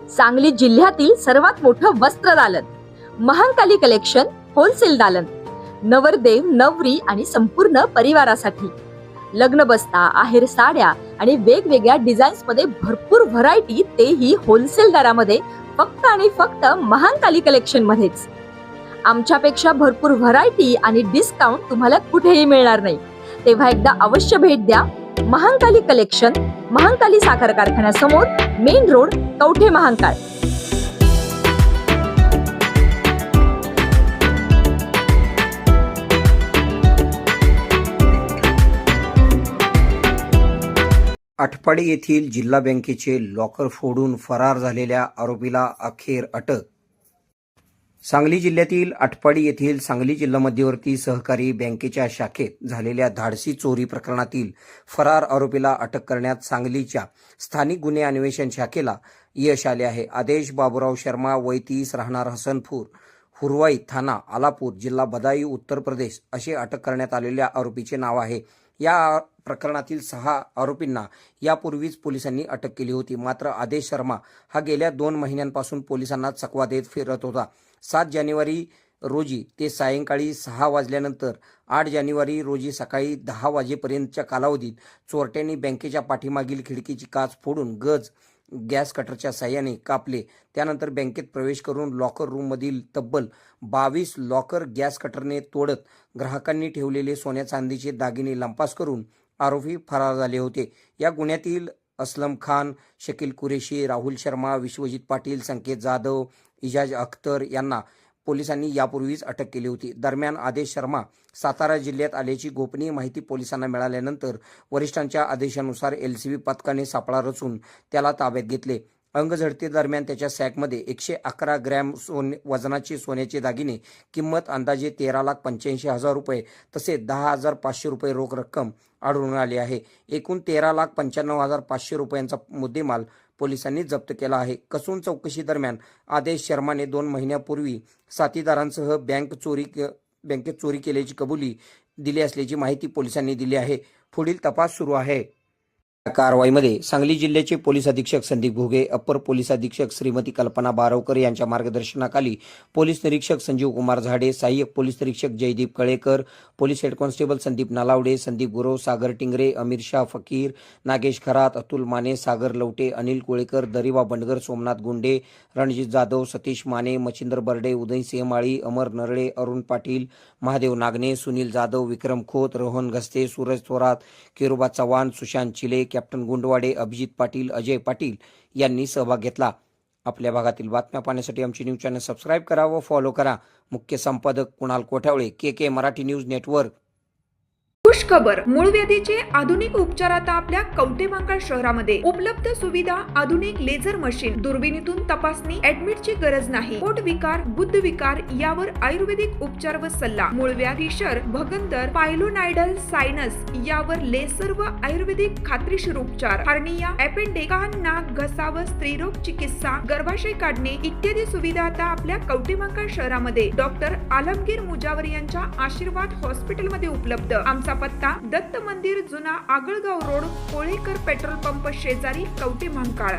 सांगली जिल्ह्यातील सर्वात मोठं वस्त्र दालन, महांकाली कलेक्शन होलसेल दालन, नवरदेव नवरी आणि संपूर्ण परिवारासाठी लग्न बस्ता, आहेर साड्या आणि वेगवेगळ्या डिझाईन्स मध्ये भरपूर व्हरायटी, तेही होलसेल दरामध्ये, फक्त आणि फक्त महांकाली कलेक्शन मध्येच. आमच्यापेक्षा भरपूर व्हरायटी आणि डिस्काउंट तुम्हाला कुठेही मिळणार नाही. तेव्हा एकदा अवश्य भेट द्या. महांकाली कलेक्शन, महांकाली साखर कारखान्यासमोर, मेन रोड, कवठे महांकाळ. आटपाडी येथील जिल्हा बँकेचे लॉकर फोडून फरार झालेल्या आरोपीला अखेर अटक. सांगली जिल्ह्यातील आटपाडी येथील सांगली जिल्हा मध्यवर्ती सहकारी बँकेच्या शाखेत झालेल्या धाडसी चोरी प्रकरणातील फरार आरोपीला अटक करण्यात सांगलीच्या स्थानिक गुन्हे अन्वेषण शाखेला यश आले आहे. आदेश बाबूराव शर्मा, वय 30, राहणार हसनपूर, हुरवाई थाना आलापूर, जिल्हा बदायूं, उत्तर प्रदेश असे अटक करण्यात आलेल्या आरोपीचे नाव आहे. या प्रकरणातील 6 आरोपींना यापूर्वीच पोलिसांनी अटक केली होती. मात्र आदेश शर्मा हा गेल्या 2 महिन्यांपासून पोलिसांना चकवा देत फिरत होता. 7 जानेवारी रोजी ते सायंकाळी 6 वाजल्यानंतर 8 जानेवारी रोजी सकाळी 10 वाजेपर्यंतच्या कालावधीत चोरट्यांनी बँकेच्या पाठीमागील खिडकीची काच फोडून गॅस कटरच्या साह्याने कापले. त्यानंतर बँकेत प्रवेश करून लॉकर रूममधील तब्बल 22 लॉकर गॅस कटरने तोडत ग्राहकांनी ठेवलेले सोन्या चांदीचे दागिने लंपास करून आरोपी फरार झाले होते. या गुन्ह्यातील असलम खान, शकील कुरेशी, राहुल शर्मा, विश्वजित पाटील, संकेत जाधव, इजाज अख्तर यांना पोलिसांनी यापूर्वीच अटक केली होती. दरम्यान आदेश शर्मा सातारा जिल्ह्यात आल्याची गोपनीय माहिती पोलिसांना मिळाल्यानंतर वरिष्ठांच्या आदेशानुसार LCB पथकाने सापळा रचून त्याला ताब्यात घेतले. अंगझडती दरम्यान त्याच्या सॅकमध्ये 111 ग्रॅम वजनाचे सोन्याचे दागिने, किंमत अंदाजे 13,85,000 रुपये तसेच 10,500 रुपये रोख रक्कम आढळून आली आहे. एकूण 13,95,500 रुपयांचा मुद्देमाल पोलिसांनी जप्त केला आहे. कसून चौकशी दरम्यान आदेश शर्माने 2 महिन्यापूर्वी साथीदारांसह बँकेत चोरी केल्याची कबुली दिली असल्याची माहिती पोलिसांनी दिली आहे. पुढील तपास सुरू आहे. कारवाईमध्ये सांगली जिल्ह्याचे पोलीस अधीक्षक संदीप घुगे, अप्पर पोलीस अधीक्षक श्रीमती कल्पना बारवकर यांच्या मार्गदर्शनाखाली पोलीस निरीक्षक संजीव कुमार झाडे, सहाय्यक पोलीस निरीक्षक Jaydeep Kalekar, police head constable Sandeep Nalawade, Sandeep Gurav, Sagar Tingre, Amir Shah Fakir, Nagesh Kharat, Atul Mane, Sagar Lavate, Anil Kolekar, Dariwa Bandgar, Somnath Gunde, Ranjit Jadhav, Satish Mane, Machhindra Barde, Udaysinh Mali, Amar Narale, Arun Patil, Mahadev Nagane, Sunil Jadhav, Vikram Khot, Rohan Ghaste, Suraj Thorat, Keruba Chavan, Sushant Chile, captain Gundwade, Abhijit Patil, Ajay Patil यांनी सहभाग घेतला. आपल्या भागातील बातम्या पाहण्यासाठी आमची न्यूज चॅनल सबस्क्राईब करा व फॉलो करा. मुख्य संपादक Kunal Kothawale, KK Marathi news network. खुश खबर, मूळव्याधीचे आधुनिक उपचार आता आपल्या कवठे महांकाळ शहरामध्ये उपलब्ध. सुविधा, आधुनिक लेझर मशीन, दुर्बिणीतून तपासणी, ऍडमिटची गरज नाही. पोट विकार, गुद्ध विकार यावर आयुर्वेदिक उपचार व सल्ला. मूळव्याधी, शर, भगंदर, पायलोनायडल, सायनस यावर लेसर व आयुर्वेदिक खात्रीशीर उपचार. हर्निया, अपेंडिक्स, कान, नाक, घसा व स्त्रीरोग चिकित्सा, गर्भाशय काढणे इत्यादी सुविधा आता आपल्या कवठे महांकाळ शहरामध्ये डॉक्टर आलमगीर मुजावर यांच्या आशीर्वाद हॉस्पिटल मध्ये उपलब्ध. आमचा पत्ता दत्त मंदिर, जुना Agalgaon road, Kolekar petrol pump शेजारी, कवठे महांकाळ.